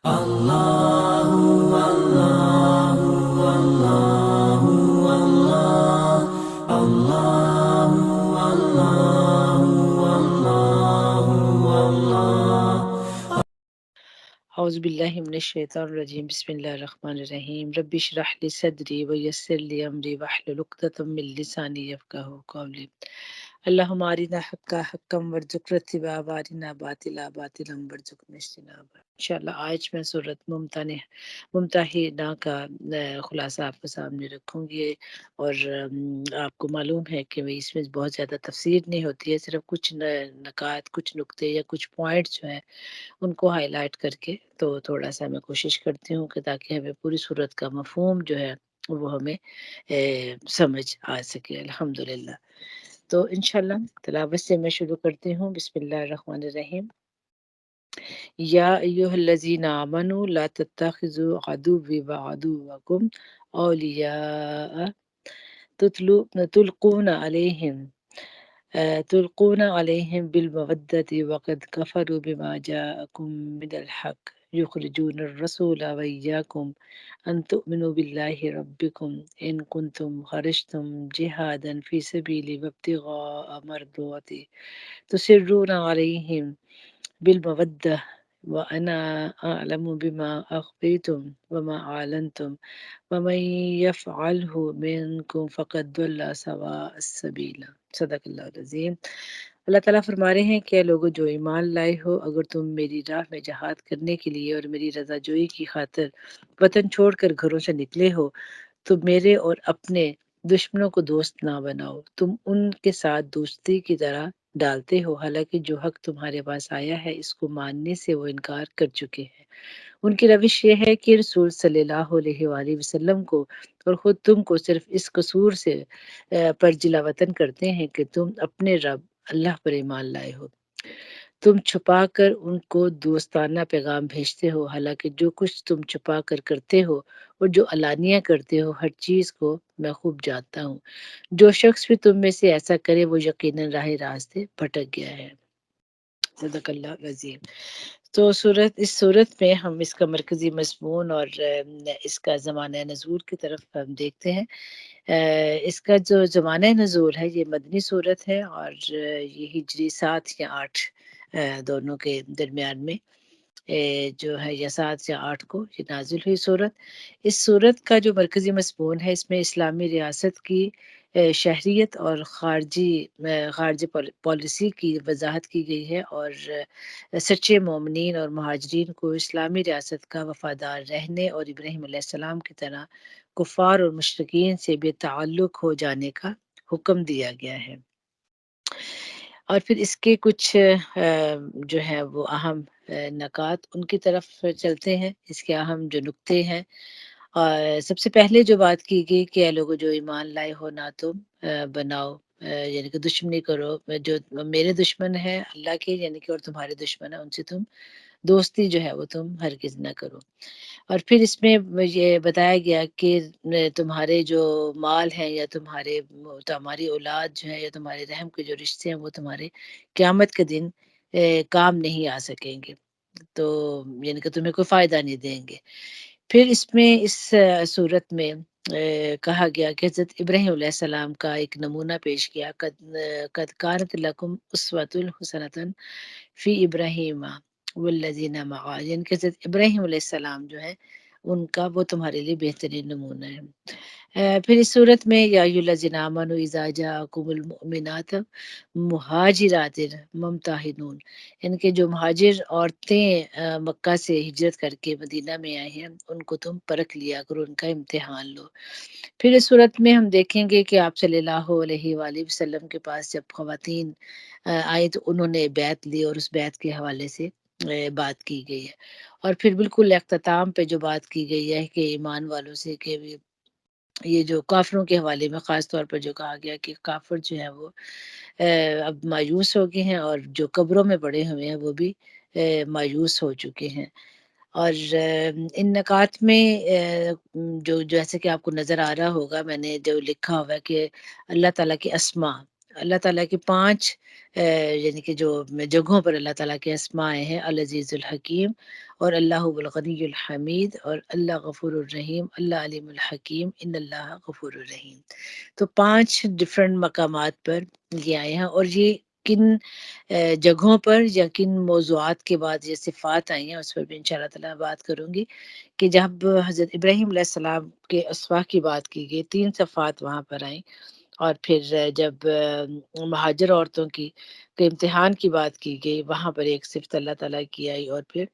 الله والله والله والله الله والله والله والله اعوذ باللہ من الشیطان الرجیم بسم اللہ الرحمن الرحیم رب اشرح لی صدری ویسر لی امری واحلل عقدۃ من لسانی یفقہوا قولی اللہم ارنا حقا حقا وارزقنا اتباعہ وارنا باطلا باطلا وارزقنا اجتنابہ۔ انشاءاللہ آج میں سورۃ ممتحنہ کا خلاصہ آپ کے سامنے رکھوں گی، اور آپ کو معلوم ہے کہ اس میں بہت زیادہ تفسیر نہیں ہوتی ہے، صرف کچھ نکات، کچھ نقطے یا کچھ پوائنٹس جو ہیں ان کو ہائی لائٹ کر کے تو تھوڑا سا میں کوشش کرتی ہوں کہ تاکہ ہمیں پوری صورت کا مفہوم جو ہے وہ ہمیں سمجھ آ سکے الحمدللہ۔ تو انشاءاللہ تلاوت سے میں شروع کرتی ہوں۔ بسم اللہ الرحمن الرحیم۔ یا ایہا الذین آمنوا لا تتخذوا عدوی وعدوکم اولیاء تلقون علیہم بالمودۃ وقد کفروا بما جاءکم من الحق یخرجون الرسول وإیاکم ان تؤمنوا باللہ ربکم ان کنتم خرجتم جہادا فی سبیلی وابتغاء مرضاتی تسرون علیہم بالمودة وأنا أعلم بما أخفيتم وما أعلنتم ومن يفعله منكم فقد ضل سواء السبيل۔ صدق اللہ العظیم۔ اللہ تعالیٰ فرما رہے ہیں کہ اے لوگو جو ایمان لائے ہو، اگر تم میری راہ میں جہاد کرنے کے لیے اور میری رضا جوئی کی خاطر وطن چھوڑ کر گھروں سے نکلے ہو تو میرے اور اپنے دشمنوں کو دوست نہ بناؤ۔ تم ان کے ساتھ دوستی کی طرح ڈالتے ہو، حالانکہ جو حق تمہارے پاس آیا ہے اس کو ماننے سے وہ انکار کر چکے ہیں۔ ان کی روش یہ ہے کہ رسول صلی اللہ علیہ وآلہ وسلم کو اور خود تم کو صرف اس قصور سے پر جلا وطن کرتے ہیں کہ تم اپنے رب اللہ پر ایمان لائے ہو۔ تم چھپا کر ان کو دوستانہ پیغام بھیجتے ہو، حالانکہ جو کچھ تم چھپا کر کرتے ہو اور جو علانیہ کرتے ہو ہر چیز کو میں خوب جانتا ہوں۔ جو شخص بھی تم میں سے ایسا کرے وہ یقیناً راہ راست سے بھٹک گیا ہے۔ صدق اللہ العظیم۔ تو اس صورت میں ہم اس کا مرکزی مضمون اور اس کا زمانہ نزول کی طرف ہم دیکھتے ہیں۔ اس کا جو زمانہ نزول ہے یہ مدنی صورت ہے، اور یہ ہجری 7 یا 8 دونوں کے درمیان میں جو ہے یا 7 یا 8 کو یہ نازل ہوئی صورت۔ اس صورت کا جو مرکزی مضمون ہے اس میں اسلامی ریاست کی شہریت اور خارجی پالیسی کی وضاحت کی گئی ہے، اور سچے مومنین اور مہاجرین کو اسلامی ریاست کا وفادار رہنے اور ابراہیم علیہ السلام کی طرح کفار اور مشرکین سے بے تعلق ہو جانے کا حکم دیا گیا ہے۔ اور پھر اس کے کچھ جو ہے وہ اہم نکات ان کی طرف چلتے ہیں، اس کے اہم جو نکتے ہیں۔ اور سب سے پہلے جو بات کی گئی کہ اے لوگو جو ایمان لائے ہو نہ تم بناؤ یعنی کہ دشمنی کرو، جو میرے دشمن ہے اللہ کے یعنی کہ اور تمہارے دشمن ہیں ان سے تم دوستی جو ہے وہ تم ہرگز نہ کرو۔ اور پھر اس میں یہ بتایا گیا کہ تمہارے جو مال ہیں یا تمہاری اولاد جو ہے یا تمہارے رحم کے جو رشتے ہیں وہ تمہارے قیامت کے دن کام نہیں آ سکیں گے، تو یعنی کہ تمہیں کوئی فائدہ نہیں دیں گے۔ پھر اس میں اس صورت میں کہا گیا کہ حضرت ابراہیم علیہ السلام کا ایک نمونہ پیش کیا، قد کانت لکم اسوۃ حسنۃ فی ابراہیم والذین معہ، یعنی کہ حضرت ابراہیم علیہ السلام جو ہے ان کا وہ تمہارے لیے بہترین نمونہ ہے۔ پھر اس صورت میں یا ایھا الذین آمنوا اذا جاءکم المؤمنات مہاجرات ممتحنون، یعنی کہ جو مہاجر عورتیں مکہ سے ہجرت کر کے مدینہ میں آئی ہیں ان کو تم پرکھ لیا کرو، ان کا امتحان لو۔ پھر اس صورت میں ہم دیکھیں گے کہ آپ صلی اللہ علیہ وآلہ وسلم کے پاس جب خواتین آئی تو انہوں نے بیعت لی، اور اس بیعت کے حوالے سے بات کی گئی ہے۔ اور پھر بالکل اختتام پہ جو بات کی گئی ہے کہ ایمان والوں سے کہ یہ جو کافروں کے حوالے میں خاص طور پر جو کہا گیا کہ کافر جو ہے وہ اب مایوس ہو گئے ہیں، اور جو قبروں میں پڑے ہوئے ہیں وہ بھی مایوس ہو چکے ہیں۔ اور ان نکات میں جو جیسے کہ آپ کو نظر آ رہا ہوگا میں نے جو لکھا ہوا ہے کہ اللہ تعالیٰ کے اسما اللہ تعالیٰ کی 5 یعنی کہ جو جگہوں پر اللہ تعالیٰ کے اسماء ہیں، العزیز الحکیم اور اللہ هو الغنی الحمید اور اللہ غفور الرحیم، اللہ علیم الحکیم، ان اللہ غفور الرحیم۔ تو 5 ڈفرینٹ مقامات پر یہ آئے ہیں، اور یہ کن جگہوں پر یا کن موضوعات کے بعد یہ صفات آئی ہیں اس پر بھی انشاءاللہ تعالیٰ بات کروں گی، کہ جب حضرت ابراہیم علیہ السلام کے اسوا کی بات کی گئی 3 صفات وہاں پر آئیں، اور پھر جب مہاجر عورتوں کی کے امتحان کی بات کی گئی وہاں پر ایک صفت اللہ تعالیٰ کی آئی، اور پھر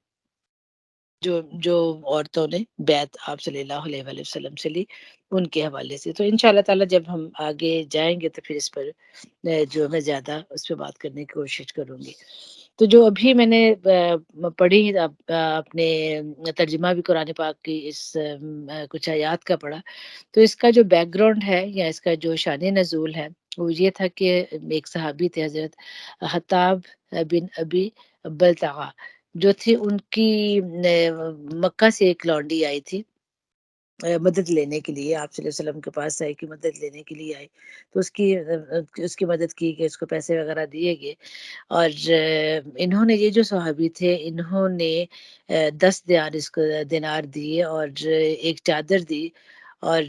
جو عورتوں نے بیعت آپ صلی اللہ علیہ وآلہ وسلم سے لی ان کے حوالے سے۔ تو انشاءاللہ تعالیٰ جب ہم آگے جائیں گے تو پھر اس پر جو میں زیادہ اس پہ بات کرنے کی کوشش کروں گی۔ تو جو ابھی میں نے پڑھی اپنے ترجمہ بھی قرآن پاک کی اس کچھ آیات کا پڑھا، تو اس کا جو بیک گراؤنڈ ہے یا اس کا جو شان نزول ہے وہ یہ تھا کہ ایک صحابی تھے حضرت حطاب بن ابی بلتعہ، جو تھی ان کی مکہ سے ایک لونڈی آئی تھی مدد لینے کے لیے، آپ صلی اللہ علیہ وسلم کے پاس آئی کہ مدد لینے کے لیے آئی، تو اس کی مدد کی کہ اس کو پیسے وغیرہ دیے گئے، اور انہوں نے یہ جو صحابی تھے انہوں نے 10 دینار دیے اور ایک چادر دی، اور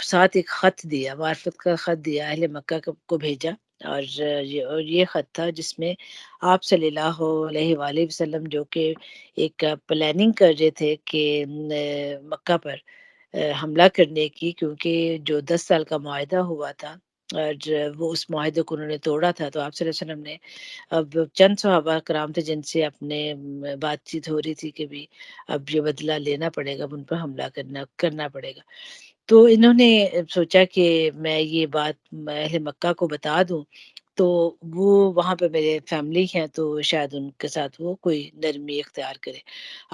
ساتھ ایک خط دیا، معرفت کا خط دیا، اہل مکہ کو بھیجا، اور یہ خط تھا جس میں آپ صلی اللہ علیہ وآلہ وسلم جو کہ ایک پلاننگ کر رہے تھے کہ مکہ پر حملہ کرنے کی، کیونکہ جو 10 سال کا معاہدہ ہوا تھا اور وہ اس معاہدے کو انہوں نے توڑا تھا، تو آپ صلی اللہ علیہ وسلم نے اب چند صحابہ کرام تھے جن سے اپنے بات چیت ہو رہی تھی کہ بھی اب یہ بدلہ لینا پڑے گا، اب ان پر حملہ کرنا پڑے گا۔ تو انہوں نے سوچا کہ میں یہ بات اہل مکہ کو بتا دوں، تو وہ وہاں پہ میرے فیملی ہیں تو شاید ان کے ساتھ وہ کوئی نرمی اختیار کرے۔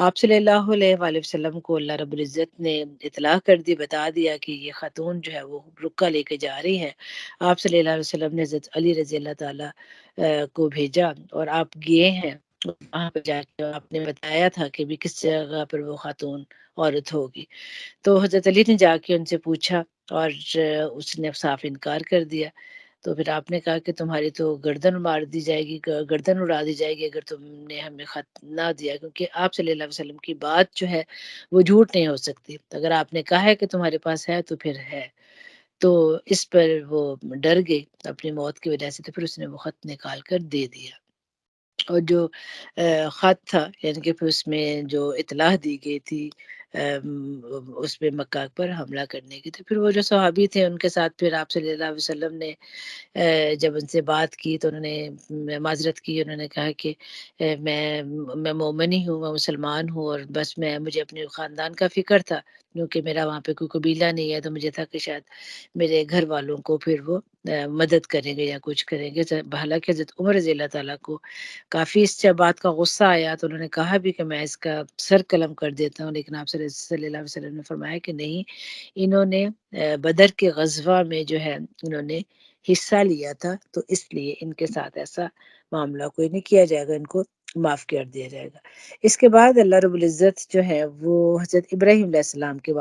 آپ صلی اللہ علیہ وآلہ وسلم کو اللہ رب العزت نے اطلاع کر دی، بتا دیا کہ یہ خاتون جو ہے وہ رکا لے کے جا رہی ہے۔ آپ صلی اللہ علیہ وسلم نے حضرت علی رضی اللہ تعالیٰ کو بھیجا، اور آپ گئے ہیں وہاں پہ جا کے آپ نے بتایا تھا کہ بھی کس جگہ پر وہ خاتون عورت ہوگی، تو حضرت علی نے جا کے ان سے پوچھا، اور اس نے صاف انکار کر دیا۔ تو پھر آپ نے کہا کہ تمہاری تو گردن مار دی جائے گی، گردن اڑا دی جائے گی اگر تم نے ہمیں خط نہ دیا، کیونکہ آپ صلی اللہ علیہ وسلم کی بات جو ہے وہ جھوٹ نہیں ہو سکتی، اگر آپ نے کہا ہے کہ تمہارے پاس ہے تو پھر ہے۔ تو اس پر وہ ڈر گئی اپنی موت کی وجہ سے، تو پھر اس نے وہ خط نکال کر دے دیا، اور جو خط تھا یعنی کہ پھر اس میں جو اطلاع دی گئی تھی اس پہ مکہ پر حملہ کرنے کی، تو پھر وہ جو صحابی تھے ان کے ساتھ پھر آپ صلی اللہ علیہ وسلم نے جب ان سے بات کی تو انہوں نے معذرت کی، انہوں نے کہا کہ میں مومن ہی ہوں، میں مسلمان ہوں، اور بس مجھے اپنے خاندان کا فکر تھا، کیونکہ میرا وہاں پہ کوئی قبیلہ نہیں ہے، تو مجھے تھا کہ شاید میرے گھر والوں کو پھر وہ مدد کریں گے یا کچھ کریں گے۔ حالانکہ حضرت عمر رضی اللہ تعالیٰ کو کافی اس بات کا غصہ آیا، تو انہوں نے کہا بھی کہ میں اس کا سر قلم کر دیتا ہوں، لیکن آپ صلی اللہ علیہ وسلم نے فرمایا کہ نہیں، انہوں نے بدر کے غزوہ میں جو ہے انہوں نے حصہ لیا تھا، تو اس لیے ان کے ساتھ ایسا معاملہ کوئی نہیں کیا جائے گا، ان کو معاف کر دیا جائے گا۔ اس کے بعد اللہ رب العزت جو ہے وہ حضرت ابراہیم علیہ السلام کے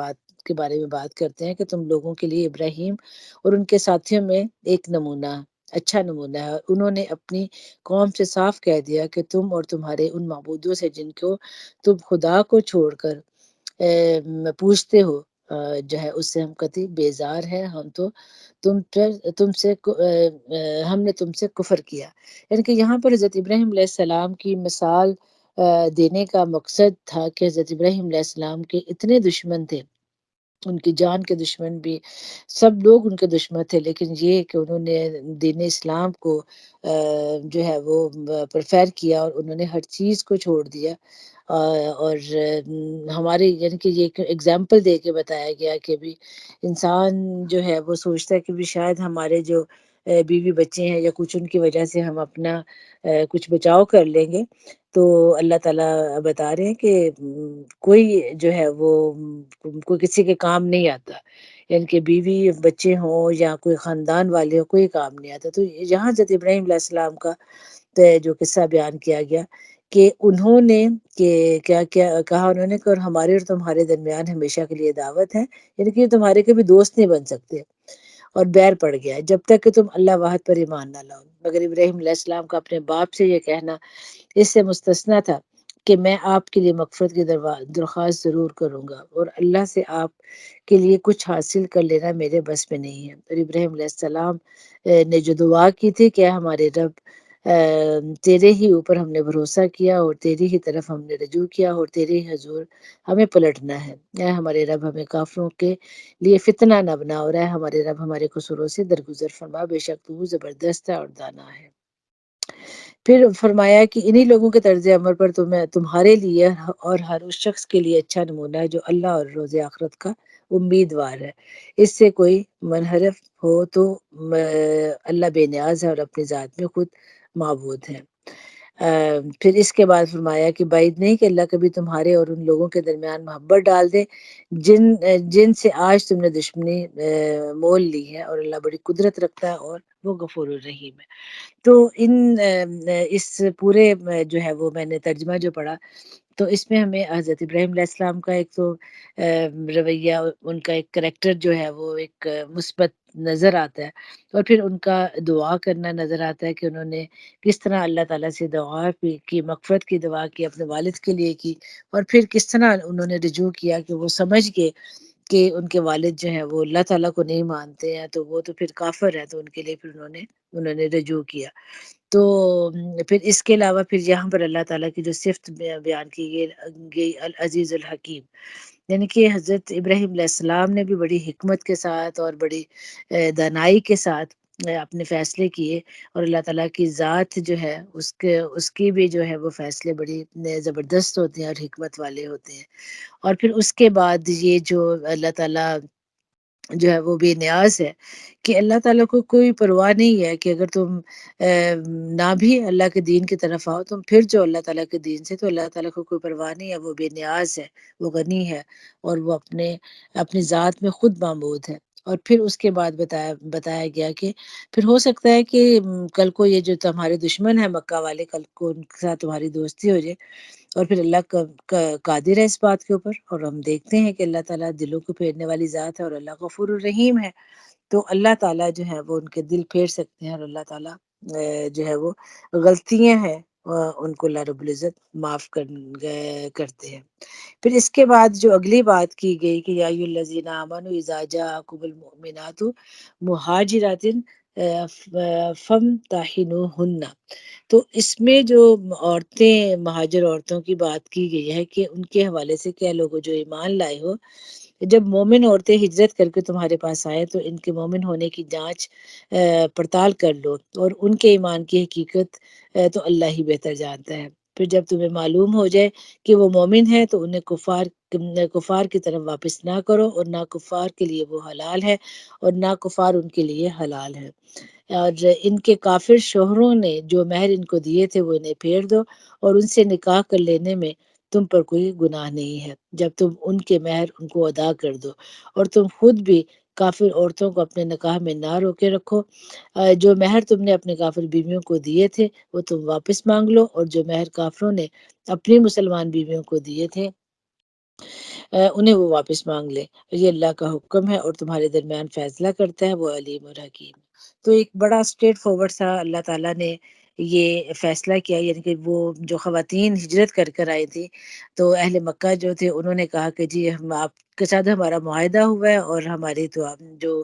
بارے میں بات کرتے ہیں کہ تم لوگوں کے لیے ابراہیم اور ان کے ساتھیوں میں ایک نمونہ، اچھا نمونہ ہے، انہوں نے اپنی قوم سے صاف کہہ دیا کہ تم اور تمہارے ان معبودوں سے جن کو تم خدا کو چھوڑ کر پوچھتے ہو جو ہے اس سے ہم قطعی بیزار ہیں، ہم نے تم سے کفر کیا۔ یعنی کہ یہاں پر حضرت ابراہیم علیہ السلام کی مثال دینے کا مقصد تھا کہ حضرت ابراہیم علیہ السلام کے اتنے دشمن تھے، ان کی جان کے دشمن بھی، سب لوگ ان کے دشمن تھے، لیکن یہ کہ انہوں نے دین اسلام کو جو ہے وہ پریفر کیا، اور انہوں نے ہر چیز کو چھوڑ دیا، اور ہمارے یعنی کہ یہ ایک ایگزامپل دے کے بتایا گیا کہ بھی انسان جو ہے وہ سوچتا ہے کہ بھی شاید ہمارے جو بیوی بچے ہیں یا کچھ ان کی وجہ سے ہم اپنا کچھ بچاؤ کر لیں گے، تو اللہ تعالیٰ بتا رہے ہیں کہ کوئی جو ہے وہ کوئی کسی کے کام نہیں آتا، یعنی کہ بیوی بچے ہوں یا کوئی خاندان والے ہوں کوئی کام نہیں آتا۔ تو یہاں حضرت ابراہیم علیہ السلام کا جو قصہ بیان کیا گیا کہ انہوں نے کہ کیا کیا کہا، انہوں نے کہ اور ہمارے اور تمہارے درمیان ہمیشہ کے لیے دعوت ہے، یعنی کہ یہ تمہارے کبھی دوست نہیں بن سکتے، اور بیر پڑ گیا جب تک کہ تم اللہ واحد پر ایمان نہ لاؤ۔ مگر ابراہیم علیہ السلام کا اپنے باپ سے یہ کہنا اس سے مستثنا تھا کہ میں آپ کے لیے مغفرت کی درخواست ضرور کروں گا، اور اللہ سے آپ کے لیے کچھ حاصل کر لینا میرے بس میں نہیں ہے۔ اور ابراہیم علیہ السلام نے جو دعا کی تھی کہ ہمارے رب تیرے ہی اوپر ہم نے بھروسہ کیا اور تیری ہی طرف ہم نے رجوع کیا اور تیرے ہی حضور ہمیں پلٹنا ہے، اے ہمارے رب ہمیں کافروں کے لیے فتنہ نہ بنا، اور اے ہمارے رب ہمارے قصوروں سے درگزر فرما، بے شک تو زبردست ہے اور دانا ہے۔ پھر فرمایا کہ انہی لوگوں کے طرز عمل پر تمہارے لیے اور ہر اس شخص کے لیے اچھا نمونہ ہے جو اللہ اور روز آخرت کا امیدوار ہے۔ اس سے کوئی منحرف ہو تو اللہ بے نیاز ہے اور اپنی ذات میں خود معبود ہے۔ پھر اس کے بعد فرمایا کہ بعید نہیں کہ اللہ کبھی تمہارے اور ان لوگوں کے درمیان محبت ڈال دے جن سے آج تم نے دشمنی مول لی ہے، اور اللہ بڑی قدرت رکھتا ہے اور وہ غفور الرحیم ہے۔ تو اس پورے جو ہے وہ میں نے ترجمہ جو پڑھا تو اس میں ہمیں حضرت ابراہیم علیہ السلام کا ایک تو رویہ، ان کا ایک کریکٹر جو ہے وہ ایک مثبت نظر آتا ہے، اور پھر ان کا دعا کرنا نظر آتا ہے کہ انہوں نے کس طرح اللہ تعالیٰ سے دعا کی، مغفرت کی دعا کی، اپنے والد کے لیے کی، اور پھر کس طرح انہوں نے رجوع کیا کہ وہ سمجھ کے کہ ان کے والد جو ہیں وہ اللہ تعالیٰ کو نہیں مانتے ہیں تو وہ تو پھر کافر ہے، تو ان کے لیے پھر انہوں نے رجوع کیا۔ تو پھر اس کے علاوہ پھر یہاں پر اللہ تعالیٰ کی جو صفت بیان کی گئی العزیز الحکیم، یعنی کہ حضرت ابراہیم علیہ السلام نے بھی بڑی حکمت کے ساتھ اور بڑی دانائی کے ساتھ اپنے فیصلے کیے، اور اللہ تعالیٰ کی ذات جو ہے اس کی بھی جو ہے وہ فیصلے بڑی زبردست ہوتے ہیں اور حکمت والے ہوتے ہیں۔ اور پھر اس کے بعد یہ جو اللہ تعالیٰ جو ہے وہ بے نیاز ہے کہ اللہ تعالیٰ کو کوئی پرواہ نہیں ہے کہ اگر تم نہ بھی اللہ کے دین کی طرف آؤ تم پھر جو اللہ تعالیٰ کے دین سے، تو اللہ تعالیٰ کو کوئی پرواہ نہیں ہے، وہ بے نیاز ہے، وہ غنی ہے، اور وہ اپنی ذات میں خود معبود ہے۔ اور پھر اس کے بعد بتایا گیا کہ پھر ہو سکتا ہے کہ کل کو یہ جو تمہارے دشمن ہیں مکہ والے، کل کو ان کے ساتھ تمہاری دوستی ہو جائے، اور پھر اللہ قادر ہے اس بات کے اوپر، اور ہم دیکھتے ہیں کہ اللہ تعالیٰ دلوں کو پھیرنے والی ذات ہے اور اللہ غفور الرحیم ہے، تو اللہ تعالیٰ جو ہے وہ ان کے دل پھیر سکتے ہیں، اور اللہ تعالیٰ جو ہے وہ غلطیاں ہیں ان کو اللہ رب العزت معاف کرتے ہیں۔ پھر اس کے بعد جو اگلی بات کی گئی کہ یا ایھا الذین آمنوا اذا جاءکم المؤمنات مہاجرات فامتحنوہن، تو اس میں جو مہاجر عورتوں کی بات کی گئی ہے کہ ان کے حوالے سے کیا لوگوں جو ایمان لائے ہو، جب مومن عورتیں ہجرت کر کے تمہارے پاس آئے تو ان کے مومن ہونے کی جانچ پڑتال کر لو، اور ان کے ایمان کی حقیقت تو اللہ ہی بہتر جانتا ہے۔ پھر جب تمہیں معلوم ہو جائے کہ وہ مومن ہے تو انہیں کفار کی طرف واپس نہ کرو، اور نہ کفار کے لیے وہ حلال ہے اور نہ کفار ان کے لیے حلال ہے، اور ان کے کافر شوہروں نے جو مہر ان کو دیے تھے وہ انہیں پھیر دو، اور ان سے نکاح کر لینے میں تم پر کوئی گناہ نہیں ہے جب تم ان کے مہر ان کو ادا کر دو، اور تم خود بھی کافر عورتوں کو اپنے نکاح میں نہ روکے رکھو، جو مہر تم نے اپنے کافر بیویوں کو دیے تھے وہ تم واپس مانگ لو، اور جو مہر کافروں نے اپنی مسلمان بیویوں کو دیے تھے انہیں وہ واپس مانگ لے، یہ اللہ کا حکم ہے اور تمہارے درمیان فیصلہ کرتا ہے، وہ علیم اور حکیم۔ تو ایک بڑا اسٹریٹ فارورڈ سا اللہ تعالیٰ نے یہ فیصلہ کیا، یعنی کہ وہ جو خواتین ہجرت کر کر آئی تھی تو اہل مکہ جو تھے انہوں نے کہا کہ جی ہم آپ کے ساتھ ہمارا معاہدہ ہوا ہے اور ہماری تو جو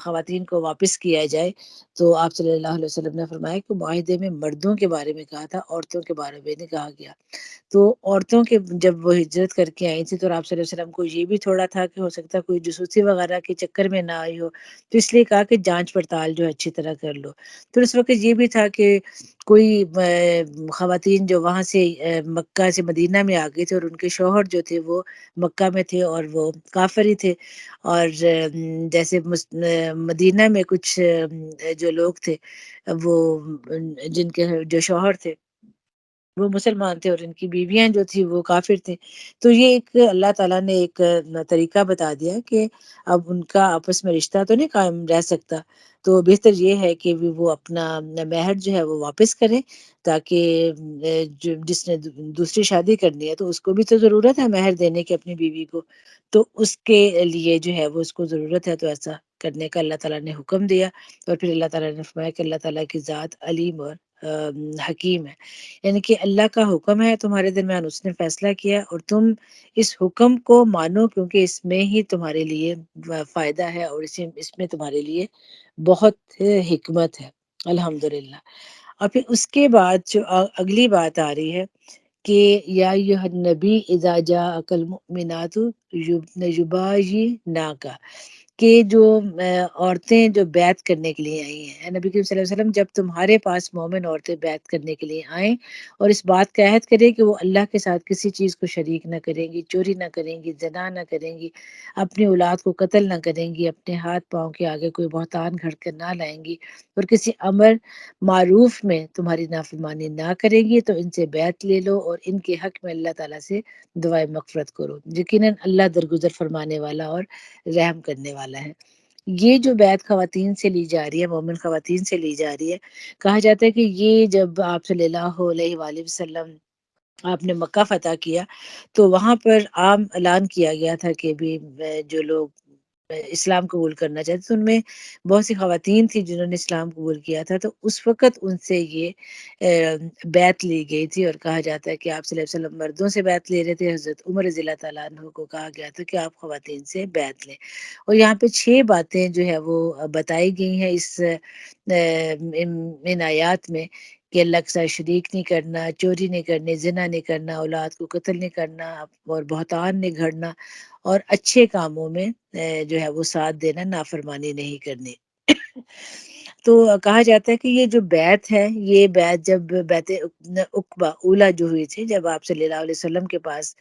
خواتین کو واپس کیا جائے، تو آپ صلی اللہ علیہ وسلم نے فرمایا کہ معاہدے میں مردوں کے بارے میں کہا تھا، عورتوں کے بارے میں نہیں کہا گیا۔ تو عورتوں کے جب وہ ہجرت کر کے آئی تھی تو آپ صلی اللہ علیہ وسلم کو یہ بھی تھوڑا تھا کہ ہو سکتا ہے کوئی جاسوسی وغیرہ کے چکر میں نہ آئی ہو، تو اس لیے کہا کہ جانچ پڑتال جو ہے اچھی طرح کر لو۔ پھر اس وقت یہ بھی تھا کہ کوئی خواتین جو وہاں سے مکہ سے مدینہ میں آ گئی تھے اور ان کے شوہر جو تھے وہ مکہ میں تھے اور وہ کافر ہی تھے، اور جیسے مدینہ میں کچھ جو لوگ تھے وہ جن کے جو شوہر تھے وہ مسلمان تھے اور ان کی بیویاں جو تھی وہ کافر تھیں، تو یہ ایک اللہ تعالیٰ نے ایک طریقہ بتا دیا کہ اب ان کا آپس میں رشتہ تو نہیں قائم رہ سکتا، تو بہتر یہ ہے کہ وہ اپنا مہر جو ہے وہ واپس کریں، تاکہ جس نے دوسری شادی کرنی ہے تو اس کو بھی تو ضرورت ہے مہر دینے کی اپنی بیوی کو، تو اس کے لیے جو ہے وہ اس کو ضرورت ہے تو ایسا کرنے کا اللہ تعالیٰ نے حکم دیا، اور پھر اللہ تعالیٰ نے فرمایا کہ اللہ تعالیٰ کی ذات علیم اور حکیم ہے، یعنی کہ اللہ کا حکم ہے تمہارے درمیان، اس نے فیصلہ کیا اور تم اس حکم کو مانو، کیونکہ اس میں ہی تمہارے لیے فائدہ ہے اور اس میں تمہارے لیے بہت حکمت ہے، الحمدللہ۔ اور پھر اس کے بعد جو اگلی بات آ رہی ہے کہ یا ایھا النبی اذا جاءک المؤمنات یبایعناک، کہ جو عورتیں جو بیعت کرنے کے لیے آئی ہیں، نبی کریم صلی اللہ علیہ وسلم جب تمہارے پاس مومن عورتیں بیعت کرنے کے لیے آئیں اور اس بات کا عہد کریں کہ وہ اللہ کے ساتھ کسی چیز کو شریک نہ کریں گی، چوری نہ کریں گی، زنا نہ کریں گی، اپنی اولاد کو قتل نہ کریں گی، اپنے ہاتھ پاؤں کے آگے کوئی بہتان گھڑ کر نہ لائیں گی، اور کسی امر معروف میں تمہاری نافرمانی نہ کریں گی، تو ان سے بیعت لے لو اور ان کے حق میں اللہ تعالیٰ سے دعائے مغفرت کرو، یقیناً اللہ درگزر فرمانے والا اور رحم کرنے والا ہے۔ یہ جو بیعت خواتین سے لی جا رہی ہے، مومن خواتین سے لی جا رہی ہے، کہا جاتا ہے کہ یہ جب آپ صلی اللہ علیہ وآلہ وسلم آپ نے مکہ فتح کیا تو وہاں پر عام اعلان کیا گیا تھا کہ بھی جو لوگ اسلام قبول کرنا چاہتے تھے، ان میں بہت سی خواتین تھیں جنہوں نے اسلام قبول کیا تھا، تو اس وقت ان سے یہ بیعت لی گئی تھی، اور کہا جاتا ہے کہ آپ صلی اللہ علیہ وسلم مردوں سے بیعت لے رہے تھے، حضرت عمر رضی اللہ تعالیٰ عنہ کو کہا گیا تھا کہ آپ خواتین سے بیعت لیں، اور یہاں پہ 6 باتیں جو ہے وہ بتائی گئی ہیں اس ان آیات میں، کہ اللہ کے ساتھ شریک نہیں کرنا، چوری نہیں کرنی، زنا نہیں کرنا، اولاد کو قتل نہیں کرنا، اور بہتان نہیں گھڑنا، اور اچھے کاموں میں جو ہے وہ ساتھ دینا، نافرمانی نہیں کرنی۔ تو کہا جاتا ہے کہ یہ جو بیعت ہے، یہ بیعت جب بیعت عقبہ اولیٰ جو ہوئی تھی، جب آپ صلی اللہ علیہ وسلم کے پاس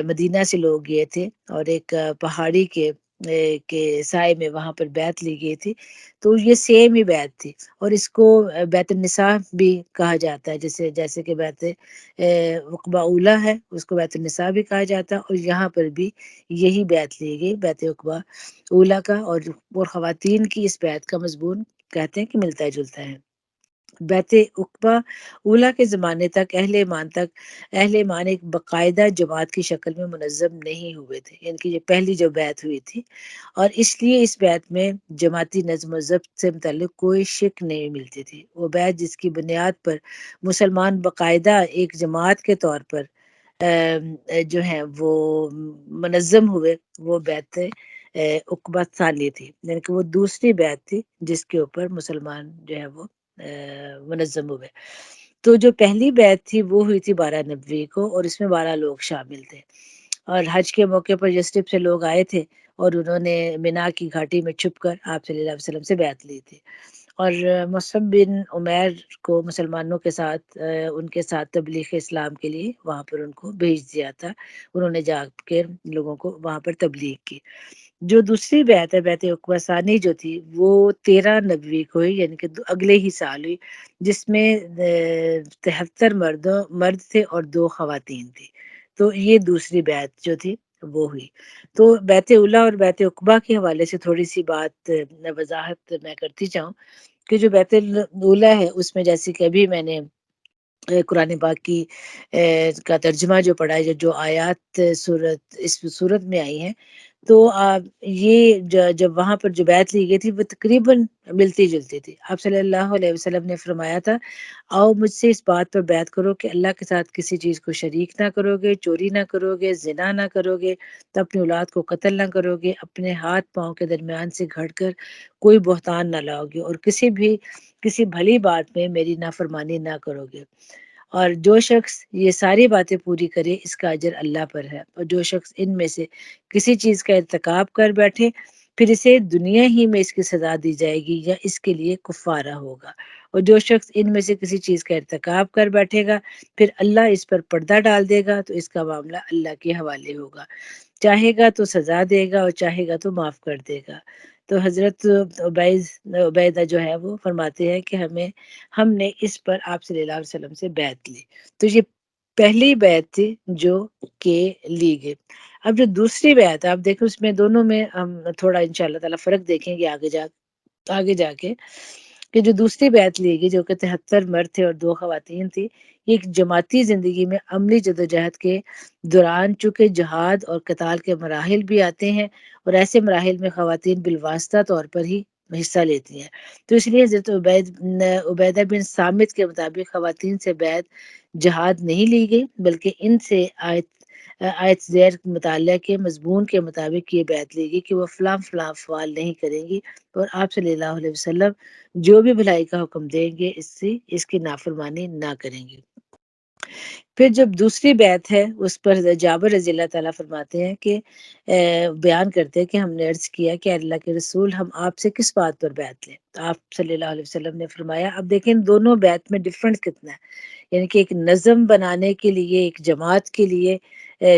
مدینہ سے لوگ گئے تھے اور ایک پہاڑی کے سائے میں وہاں پر بیعت لی گئی تھی، تو یہ سیم ہی بیعت تھی، اور اس کو بیعت النساء بھی کہا جاتا ہے، جیسے کہ بیعت عقبہ اولیٰ ہے، اس کو بیعت النساء بھی کہا جاتا ہے، اور یہاں پر بھی یہی بیعت لی گئی، بیعت عقبہ اولیٰ کا، اور خواتین کی اس بیعت کا مضمون کہتے ہیں کہ ملتا جلتا ہے۔ بیعت عقبہ اولیٰ کے زمانے تک اہل ایمان ایک باقاعدہ جماعت کی شکل میں منظم نہیں ہوئے تھے، یعنی کہ یہ پہلی جو بیعت ہوئی تھی، اور اس لیے اس بیعت میں جماعتی نظم و ضبط سے متعلق کوئی شک نہیں ملتی تھی۔ وہ بیعت جس کی بنیاد پر مسلمان باقاعدہ ایک جماعت کے طور پر جو ہیں وہ منظم ہوئے، وہ بیعت عقبہ ثانی تھی، یعنی کہ وہ دوسری بیعت تھی جس کے اوپر مسلمان جو ہے وہ منظم ہوئے۔ تو جو پہلی بیعت تھی وہ ہوئی تھی 12 نبوی کو، اور اس میں 12 لوگ شامل تھے، اور حج کے موقع پر یثرب سے لوگ آئے تھے اور انہوں نے منا کی گھاٹی میں چھپ کر آپ صلی اللہ علیہ وسلم سے بیعت لی تھی، اور مصعب بن عمیر کو مسلمانوں کے ساتھ ان کے ساتھ تبلیغ اسلام کے لیے وہاں پر ان کو بھیج دیا تھا، انہوں نے جا کے لوگوں کو وہاں پر تبلیغ کی۔ جو دوسری بیعت ہے، بیعت عقبہ ثانی جو تھی، وہ 13 نبوی کو ہوئی، یعنی کہ اگلے ہی سال ہوئی، جس میں 73 مرد تھے اور 2 خواتین تھی، تو یہ دوسری بیعت جو تھی وہ ہوئی۔ تو بیعت اولیٰ اور بیعت عقبہ کے حوالے سے تھوڑی سی بات وضاحت میں کرتی جاؤں، کہ جو بیعت اولیٰ ہے اس میں جیسے کہ ابھی میں نے قرآن پاک کی کا ترجمہ جو پڑھا ہے، جو آیات اس صورت میں آئی ہیں، تو یہ جب وہاں پر جو بیعت لی گئی تھی وہ تقریباً ملتی جلتی تھی۔ آپ صلی اللہ علیہ وسلم نے فرمایا تھا، آؤ مجھ سے اس بات پر بیعت کرو کہ اللہ کے ساتھ کسی چیز کو شریک نہ کرو گے، چوری نہ کرو گے، زنا نہ کرو گے، تو اپنی اولاد کو قتل نہ کرو گے، اپنے ہاتھ پاؤں کے درمیان سے گھڑ کر کوئی بہتان نہ لاؤ گے، اور کسی بھلی بات میں میری نافرمانی نہ کرو گے، اور جو شخص یہ ساری باتیں پوری کرے اس کا اجر اللہ پر ہے، اور جو شخص ان میں سے کسی چیز کا ارتکاب کر بیٹھے پھر اسے دنیا ہی میں اس کی سزا دی جائے گی یا اس کے لیے کفارہ ہوگا، اور جو شخص ان میں سے کسی چیز کا ارتکاب کر بیٹھے گا پھر اللہ اس پر پردہ ڈال دے گا، تو اس کا معاملہ اللہ کے حوالے ہوگا، چاہے گا تو سزا دے گا اور چاہے گا تو معاف کر دے گا۔ تو حضرت عبیدہ جو ہے وہ فرماتے ہیں کہ ہم نے اس پر آپ صلی اللہ علیہ وسلم سے بیعت لی، تو یہ پہلی بیعت تھی جو کہ لی گئی۔ اب جو دوسری بیعت ہے، آپ دیکھیں اس میں دونوں میں ہم تھوڑا انشاءاللہ تعالی فرق دیکھیں گے آگے جا کے، کہ جو دوسری بیعت لی گئی جو کہ 73 مرد تھے اور 2 خواتین تھی، یہ ایک جماعتی زندگی میں عملی جدوجہد کے دوران چونکہ جہاد اور قتال کے مراحل بھی آتے ہیں، اور ایسے مراحل میں خواتین بالواسطہ طور پر ہی حصہ لیتی ہیں، تو اس لیے حضرت عبیدہ بن صامت کے مطابق خواتین سے بیعت جہاد نہیں لی گئی، بلکہ ان سے آیت زیر مطالعہ کے مضمون کے مطابق یہ بیعت لی گئی کہ وہ فلاں فلاں افعال نہیں کریں گی، اور آپ صلی اللہ علیہ وسلم جو بھی بھلائی کا حکم دیں گے اس کی نافرمانی نہ کریں گے۔ پھر جب دوسری بیعت ہے اس پر حضرت جابر رضی اللہ تعالیٰ فرماتے ہیں کہ بیان کرتے ہیں کہ ہم نے عرض کیا کہ اللہ کے رسول ہم آپ سے کس بات پر بیعت لیں، تو آپ صلی اللہ علیہ وسلم نے فرمایا اب دیکھیں دونوں بیعت میں ڈفرنس کتنا ہے، یعنی کہ ایک نظم بنانے کے لیے ایک جماعت کے لیے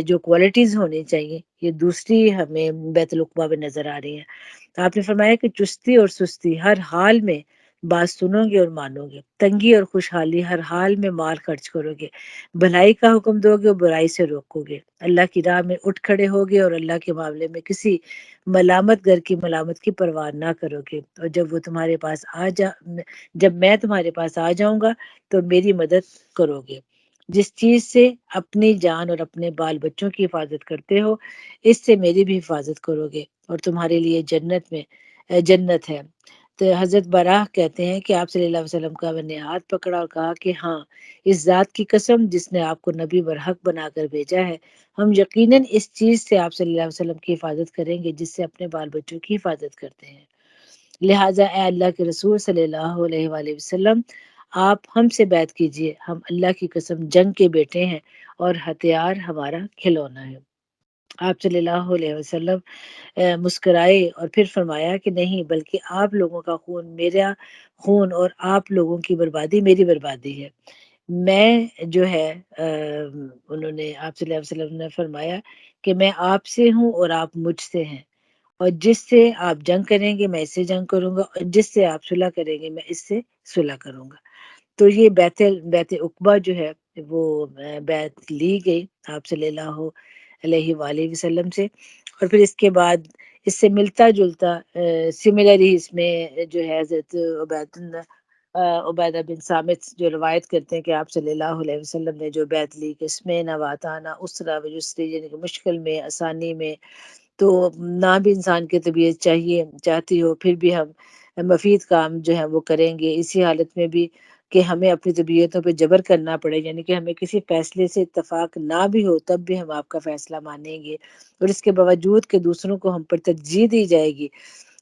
جو کوالٹیز ہونی چاہیے یہ دوسری ہمیں بیت العقبہ میں نظر آ رہی ہیں۔ تو آپ نے فرمایا کہ چستی اور سستی ہر حال میں بات سنو گے اور مانو گے، تنگی اور خوشحالی ہر حال میں مال خرچ کرو گے، بھلائی کا حکم دو گے اور برائی سے روکو گے، اللہ کی راہ میں اٹھ کھڑے ہوگے اور اللہ کے معاملے میں کسی ملامت گر کی ملامت کی پرواہ نہ کرو گے، اور جب میں تمہارے پاس آ جاؤں گا تو میری مدد کرو گے، جس چیز سے اپنی جان اور اپنے بال بچوں کی حفاظت کرتے ہو اس سے میری بھی حفاظت کرو گے، اور تمہارے لیے جنت ہے۔ تو حضرت براہ کہتے ہیں کہ آپ صلی اللہ علیہ وسلم کا میں نے ہاتھ پکڑا اور کہا کہ ہاں اس ذات کی قسم جس نے آپ کو نبی برحق بنا کر بھیجا ہے، ہم یقیناً اس چیز سے آپ صلی اللہ علیہ وسلم کی حفاظت کریں گے جس سے اپنے بال بچوں کی حفاظت کرتے ہیں، لہٰذا اے اللہ کے رسول صلی اللہ علیہ وآلہ وسلم آپ ہم سے بیعت کیجئے، ہم اللہ کی قسم جنگ کے بیٹے ہیں اور ہتھیار ہمارا کھلونا ہے۔ آپ صلی اللہ علیہ وسلم مسکرائے اور پھر فرمایا کہ نہیں بلکہ آپ لوگوں کا خون میرا خون اور آپ لوگوں کی بربادی میری بربادی ہے، میں جو ہے انہوں نے آپ صلی اللہ علیہ وسلم نے فرمایا کہ میں آپ سے ہوں اور آپ مجھ سے ہیں، اور جس سے آپ جنگ کریں گے میں اس سے جنگ کروں گا، اور جس سے آپ صلح کریں گے میں اس سے صلح کروں گا۔ تو یہ بیت عقبہ جو ہے وہ بیعت لی گئی آپ صلی اللہ علیہ وآلہ وسلم سے، اور پھر اس کے بعد اس سے ملتا جلتا سملری اس میں جو ہے حضرت عبیدہ بن صامت جو روایت کرتے ہیں کہ آپ صلی اللہ علیہ وسلم نے جو بیعت لی کہ اس میں نہ واتانا اسرا و یسری، یعنی کہ مشکل میں آسانی میں تو نہ بھی انسان کی طبیعت چاہتی ہو پھر بھی ہم مفید کام جو ہے وہ کریں گے، اسی حالت میں بھی کہ ہمیں اپنی طبیعتوں پہ جبر کرنا پڑے، یعنی کہ ہمیں کسی فیصلے سے اتفاق نہ بھی ہو تب بھی ہم آپ کا فیصلہ مانیں گے، اور اس کے باوجود کہ دوسروں کو ہم پر ترجیح دی جائے گی،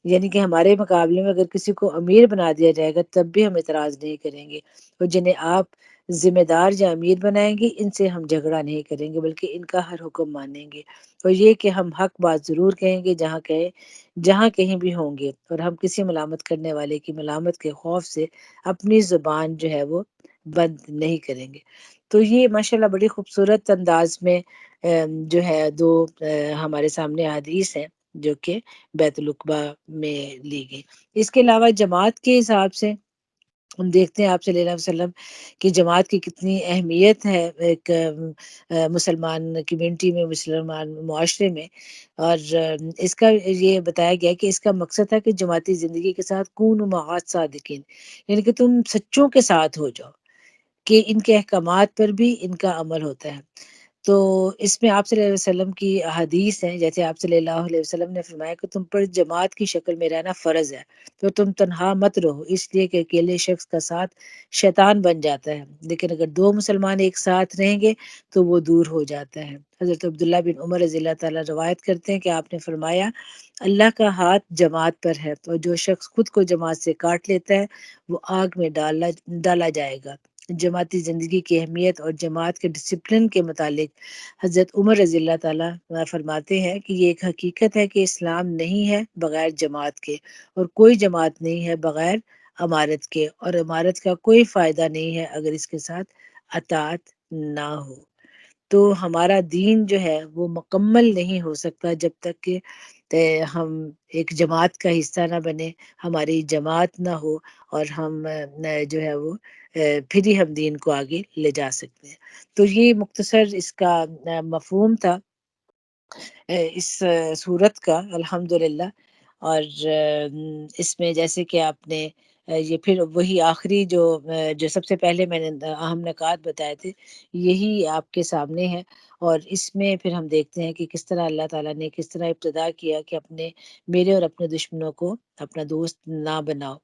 یعنی کہ ہمارے مقابلے میں اگر کسی کو امیر بنا دیا جائے گا تب بھی ہم اعتراض نہیں کریں گے، اور جنہیں آپ ذمہ دار یا امیر بنائیں گے ان سے ہم جھگڑا نہیں کریں گے بلکہ ان کا ہر حکم مانیں گے، اور یہ کہ ہم حق بات ضرور کہیں گے جہاں کہیں بھی ہوں گے، اور ہم کسی ملامت کرنے والے کی ملامت کے خوف سے اپنی زبان جو ہے وہ بند نہیں کریں گے۔ تو یہ ماشاءاللہ بڑی خوبصورت انداز میں جو ہے دو ہمارے سامنے حدیث ہیں جو کہ بیت العقبہ میں لی گئی۔ اس کے علاوہ جماعت کے حساب سے ہم دیکھتے ہیں آپ صلی اللہ علیہ وسلم کی جماعت کی کتنی اہمیت ہے ایک مسلمان کمیونٹی میں، مسلمان معاشرے میں، اور اس کا یہ بتایا گیا کہ اس کا مقصد تھا کہ جماعتی زندگی کے ساتھ کون معاذ صادقین، یعنی کہ تم سچوں کے ساتھ ہو جاؤ کہ ان کے احکامات پر بھی ان کا عمل ہوتا ہے۔ تو اس میں آپ صلی اللہ علیہ وسلم کی حدیث ہیں، جیسے آپ صلی اللہ علیہ وسلم نے فرمایا کہ تم پر جماعت کی شکل میں رہنا فرض ہے، تو تم تنہا مت رہو اس لیے کہ اکیلے شخص کا ساتھ شیطان بن جاتا ہے، لیکن اگر دو مسلمان ایک ساتھ رہیں گے تو وہ دور ہو جاتا ہے۔ حضرت عبداللہ بن عمر رضی اللہ تعالیٰ روایت کرتے ہیں کہ آپ نے فرمایا اللہ کا ہاتھ جماعت پر ہے، تو جو شخص خود کو جماعت سے کاٹ لیتا ہے وہ آگ میں ڈالا جائے گا۔ جماعتی زندگی کی اہمیت اور جماعت کے ڈسپلن کے متعلق حضرت عمر رضی اللہ تعالیٰ فرماتے ہیں کہ یہ ایک حقیقت ہے کہ اسلام نہیں ہے بغیر جماعت کے، اور کوئی جماعت نہیں ہے بغیر امارت کے، اور امارت کا کوئی فائدہ نہیں ہے اگر اس کے ساتھ اطاعت نہ ہو۔ تو ہمارا دین جو ہے وہ مکمل نہیں ہو سکتا جب تک کہ ہم ایک جماعت کا حصہ نہ بنے، ہماری جماعت نہ ہو، اور ہم جو ہے وہ پھر ہی ہم دین کو آگے لے جا سکتے ہیں۔ تو یہ مختصر اس کا مفہوم تھا اس صورت کا الحمدللہ، اور اس میں جیسے کہ آپ نے یہ پھر وہی آخری جو سب سے پہلے میں نے اہم نکات بتائے تھے، یہی آپ کے سامنے ہے، اور اس میں پھر ہم دیکھتے ہیں کہ کس طرح اللہ تعالیٰ نے کس طرح ابتدا کیا کہ میرے اور اپنے دشمنوں کو اپنا دوست نہ بناؤ،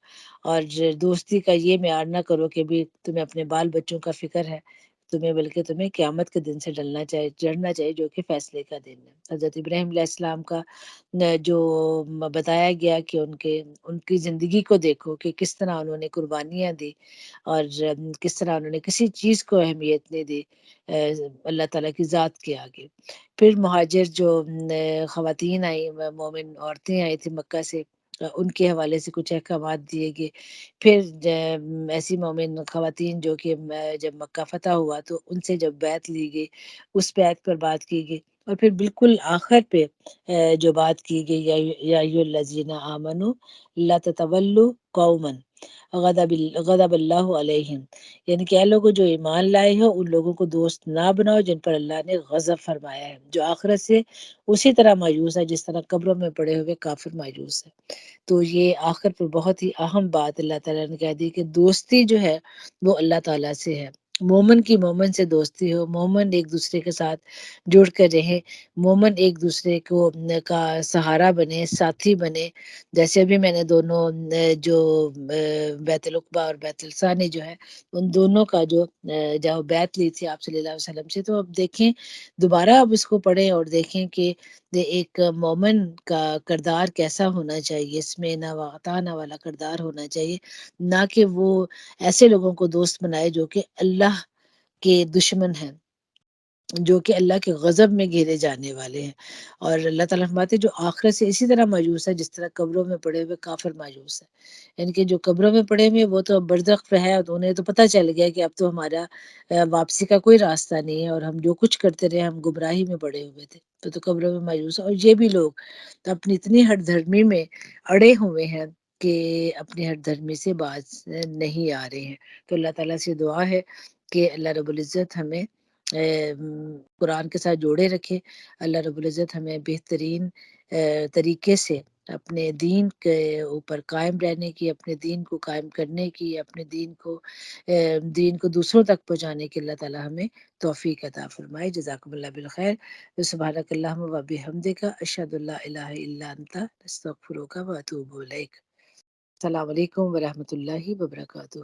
اور دوستی کا یہ معیار نہ کرو کہ بھی تمہیں اپنے بال بچوں کا فکر ہے، بلکہ تمہیں قیامت کے دن سے ڈرنا چاہیے جو کہ فیصلے کا دن ہے۔ حضرت ابراہیم علیہ السلام کا جو بتایا گیا کہ ان کی زندگی کو دیکھو کہ کس طرح انہوں نے قربانیاں دی، اور کس طرح انہوں نے کسی چیز کو اہمیت نہیں دی اللہ تعالیٰ کی ذات کے آگے۔ پھر مہاجر جو خواتین آئی، مومن عورتیں آئی تھی مکہ سے، ان کے حوالے سے کچھ احکامات دیے گئے۔ پھر ایسی مومن خواتین جو کہ جب مکہ فتح ہوا تو ان سے جب بیعت لی گئی، اس بیعت پر بات کی گئی، اور پھر بالکل آخر پہ جو بات کی گئی، یا ایھا الذین آمنوا لا تتولوا قوما غضب اللہ علیہم، یعنی کہ اے لوگوں جو ایمان لائے ہو ان لوگوں کو دوست نہ بناؤ جن پر اللہ نے غضب فرمایا ہے، جو آخرت سے اسی طرح مایوس ہے جس طرح قبروں میں پڑے ہوئے کافر مایوس ہے۔ تو یہ آخر پر بہت ہی اہم بات اللہ تعالیٰ نے کہہ دی کہ دوستی جو ہے وہ اللہ تعالیٰ سے ہے۔ مومن کی مومن سے دوستی ہو، مومن ایک دوسرے کے ساتھ جڑ کر رہے، مومن ایک دوسرے کا سہارا بنے، ساتھی بنے۔ جیسے ابھی میں نے دونوں جو بیت العقبہ اور بیت الثانی جو ہے ان دونوں کا جو بیعت لی تھی آپ صلی اللہ علیہ وسلم سے، تو اب دیکھیں دوبارہ اب اس کو پڑھیں اور دیکھیں کہ ایک مومن کا کردار کیسا ہونا چاہیے، اس میں نہ واتانہ والا کردار ہونا چاہیے، نہ کہ وہ ایسے لوگوں کو دوست بنائے جو کہ اللہ کے دشمن ہیں، جو کہ اللہ کے غضب میں گھیرے جانے والے ہیں۔ اور اللہ تعالیٰ فرماتے ہیں جو آخرت سے اسی طرح مایوس ہے جس طرح قبروں میں پڑے ہوئے کافر مایوس ہے، یعنی کہ جو قبروں میں پڑے ہوئے وہ تو اب برزخ پہ ہے، اور انہیں تو پتہ چل گیا کہ اب تو ہمارا واپسی کا کوئی راستہ نہیں ہے، اور ہم جو کچھ کرتے رہے ہم گمراہی میں پڑے ہوئے تھے، تو قبروں میں مایوس ہے۔ اور یہ بھی لوگ اپنی اتنی ہٹ دھرمی میں اڑے ہوئے ہیں کہ اپنی ہٹ دھرمی سے باز نہیں آ رہے ہیں۔ تو اللہ تعالیٰ سے دعا ہے کہ اللہ رب العزت ہمیں قرآن کے ساتھ جوڑے رکھے، اللہ رب العزت ہمیں بہترین طریقے سے اپنے دین کے اوپر قائم رہنے کی، اپنے دین کو قائم کرنے کی، اپنے دین کو دوسروں تک پہنچانے کی اللہ تعالیٰ ہمیں توفیق عطا فرمائے۔ جزاکم اللہ بالخیر۔ سبحانک اللہم و بحمدک، اشہد ان لا الہ الا انت، استغفرک و اتوب الیک۔ السلام علیکم ورحمۃ اللہ وبرکاتہ۔